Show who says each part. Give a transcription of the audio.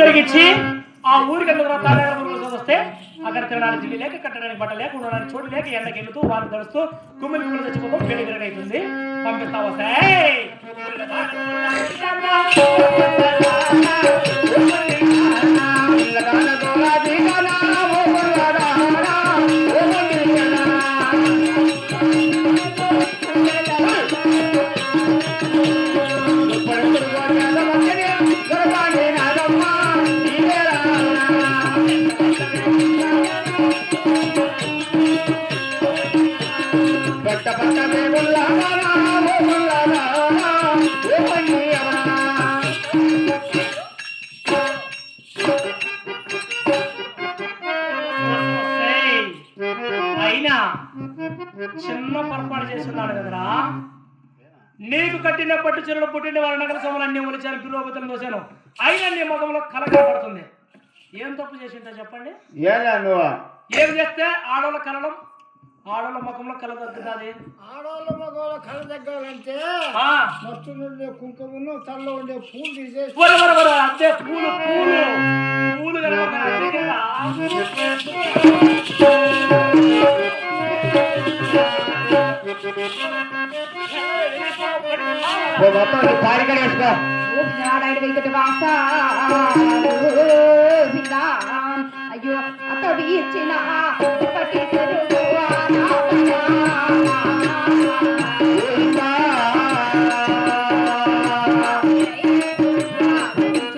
Speaker 1: జరిగించి ఆ ఊరికి వస్తే అక్కడ తినడానికి తిండి లేక కట్టడానికి బట్ట లేక ఉండడానికి చోటు లేక ఎండకి వెళ్తూ వాళ్ళు తడుస్తూ కుమ్మిలి కుమ్మిలి తెచ్చుకోవడం పెళ్లి తిరగ అవుతుంది. పంపిస్తావా అయినా చిన్న పొరపాటు చేస్తున్నాడు కదరా. నీకు కట్టిన పట్టు చెరువులు పుట్టిన వారి నగర సభలన్నీ ఒలిచాను, పిలువబతులు దోశాను. అయినా నీ ముఖంలో కళ కనపడుతుంది. ఏం తప్పు చేసింటా చెప్పండి. ఏం చేస్తే ఆడవాళ్ళ కలడం ఆడవాళ్ళ ముఖంలో కళ తగ్గుతుంది.
Speaker 2: ఆడవాళ్ళ ముఖంలో కళ తగ్గాలంటే మస్తు ఉండే కుంకుమను తల్లో ఉండే పూలు తీసేసి
Speaker 1: అంతే పూలు పూలు పూలు
Speaker 3: అయ్యో అతడు ఇచ్చిన